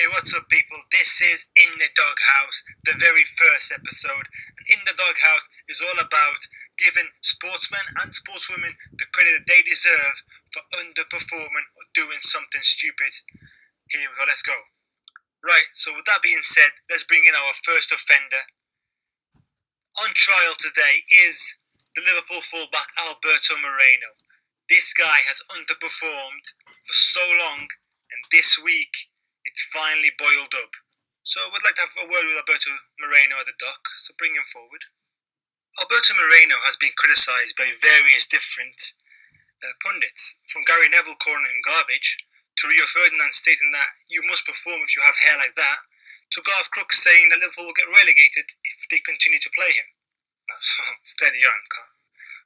What's up, people? This is In the Doghouse, the very first episode. And In the Doghouse is all about giving sportsmen and sportswomen the credit that they deserve for underperforming or doing something stupid. Here we go, let's go. Right, so with that being said, let's bring in our first offender. On trial today is the Liverpool fullback Alberto Moreno. This guy has underperformed for so long, and this week it's finally boiled up. So I would like to have a word with Alberto Moreno at the dock, so bring him forward. Alberto Moreno has been criticised by various different pundits, from Gary Neville calling him garbage, to Rio Ferdinand stating that you must perform if you have hair like that, to Garth Crooks saying that Liverpool will get relegated if they continue to play him. Now, steady on,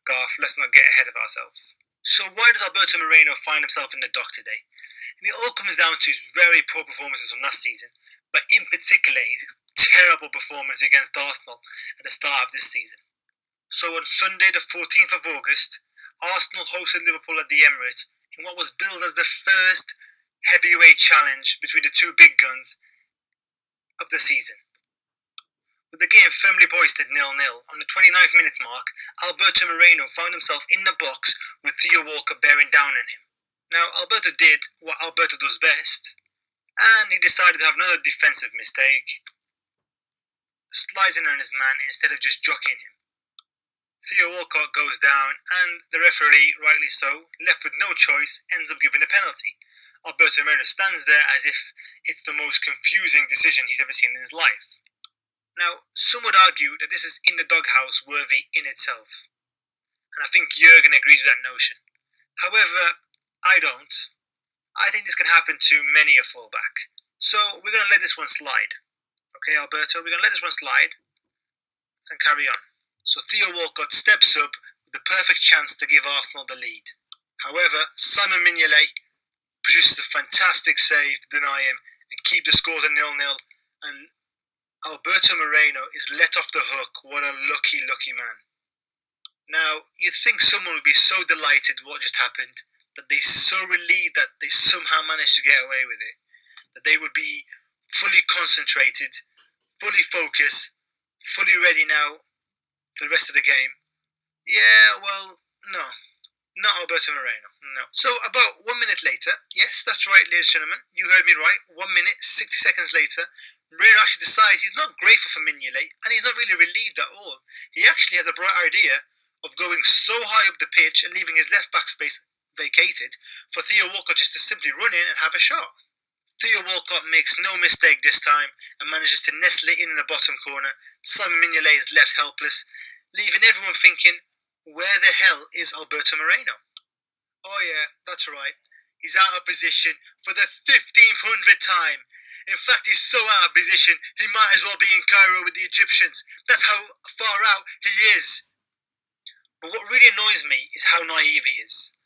Garth, let's not get ahead of ourselves. So why does Alberto Moreno find himself in the dock today? And it all comes down to his very poor performances from last season, but in particular his terrible performance against Arsenal at the start of this season. So on Sunday the 14th of August, Arsenal hosted Liverpool at the Emirates in what was billed as the first heavyweight challenge between the two big guns of the season. With the game firmly poised at 0-0, on the 29th minute mark, Alberto Moreno found himself in the box with Theo Walcott bearing down on him. Now, Alberto did what Alberto does best, and he decided to have another defensive mistake, slides in on his man instead of just jockeying him. Theo Walcott goes down, and the referee, rightly so, left with no choice, ends up giving a penalty. Alberto Moreno stands there as if it's the most confusing decision he's ever seen in his life. Now, some would argue that this is in the doghouse worthy in itself, and I think Jurgen agrees with that notion. However, I don't. I think this can happen to many a fullback. So we're going to let this one slide. Okay, Alberto, we're going to let this one slide and carry on. So Theo Walcott steps up with the perfect chance to give Arsenal the lead. However, Simon Mignolet produces a fantastic save to deny him and keep the scores at 0-0, and Alberto Moreno is let off the hook. What a lucky, lucky man. Now, you'd think someone would be so delighted with what just happened, that they're so relieved that they somehow managed to get away with it, that they would be fully concentrated, fully focused, fully ready now for the rest of the game. Yeah, well, no. Not Alberto Moreno, no. So about 1 minute later, yes, that's right, ladies and gentlemen, you heard me right, 1 minute, 60 seconds later, Moreno actually decides he's not grateful for Mignolet, and he's not really relieved at all. He actually has a bright idea of going so high up the pitch and leaving his left back space vacated for Theo Walcott just to simply run in and have a shot. Theo Walcott makes no mistake this time and manages to nestle it in the bottom corner. Simon Mignolet is left helpless, leaving everyone thinking, where the hell is Alberto Moreno? Oh yeah, that's right. He's out of position for the 1500th time. In fact, he's so out of position, he might as well be in Cairo with the Egyptians. That's how far out he is. But what really annoys me is how naive he is.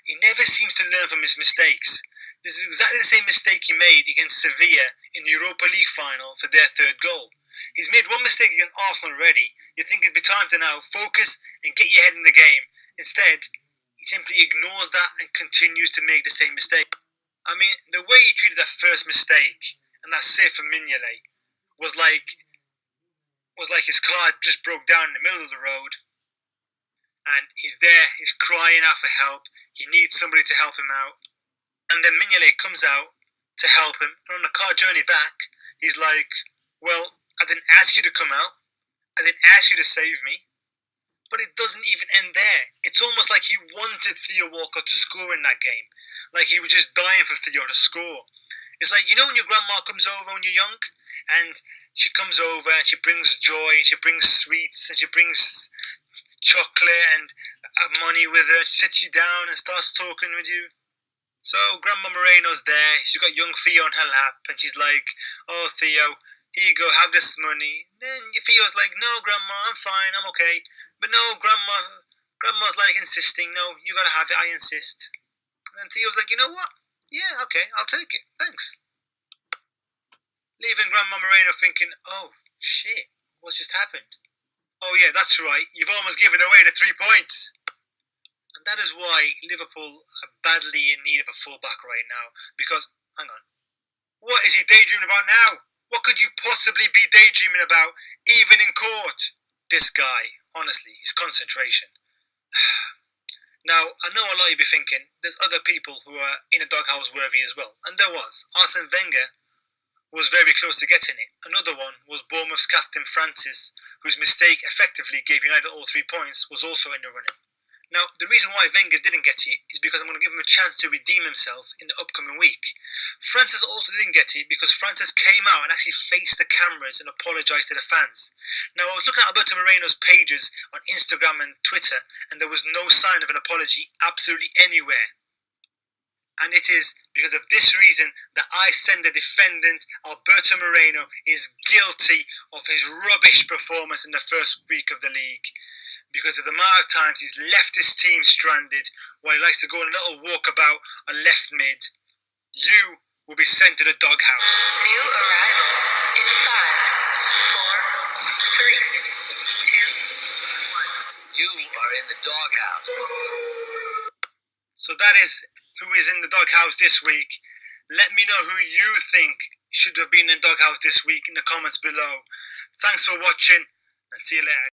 He never seems to learn from his mistakes. This is exactly the same mistake he made against Sevilla in the Europa League final for their third goal. He's made one mistake against Arsenal already. You'd think it'd be time to now focus and get your head in the game. Instead, he simply ignores that and continues to make the same mistake. I mean, the way he treated that first mistake and that save from Mignolet was like his car just broke down in the middle of the road. And he's there, he's crying out for help. He needs somebody to help him out. And then Mignolet comes out to help him. And on the car journey back, he's like, well, I didn't ask you to come out. I didn't ask you to save me. But it doesn't even end there. It's almost like he wanted Theo Walcott to score in that game. Like he was just dying for Theo to score. It's like, you know when your grandma comes over when you're young? And she comes over and she brings joy, and she brings sweets, and she brings chocolate and money with her. She sits you down and starts talking with you. So Grandma Moreno's there. She's got young Theo on her lap, and she's like, "Oh Theo, here you go, have this money." Then Theo's like, "No, Grandma, I'm fine, I'm okay." But no, Grandma's like insisting. "No, you gotta have it. I insist." And then Theo's like, "You know what? Yeah, okay, I'll take it. Thanks." Leaving Grandma Moreno thinking, "Oh shit, what's just happened? Oh yeah, that's right, you've almost given away the 3 points." And that is why Liverpool are badly in need of a fullback right now. Because, hang on, What is he daydreaming about now? What could you possibly be daydreaming about, even in court? This guy, honestly, his concentration. Now, I know a lot of you be thinking, there's other people who are in a doghouse worthy as well. And there was. Arsene Wenger was very close to getting it. Another one was Bournemouth's captain Francis, whose mistake effectively gave United all 3 points, was also in the running. Now, the reason why Wenger didn't get it is because I'm going to give him a chance to redeem himself in the upcoming week. Francis also didn't get it because Francis came out and actually faced the cameras and apologised to the fans. Now, I was looking at Alberto Moreno's pages on Instagram and Twitter, and there was no sign of an apology absolutely anywhere. And it is because of this reason that I send the defendant, Alberto Moreno, is guilty of his rubbish performance in the first week of the league. Because of the amount of times he's left his team stranded while he likes to go on a little walkabout on left mid. You will be sent to the doghouse. New arrival in 5, 4, 3, 2, 1. You are in the doghouse. So that is who is in the doghouse this week. Let me know who you think should have been in the doghouse this week in the comments below. Thanks for watching and see you later.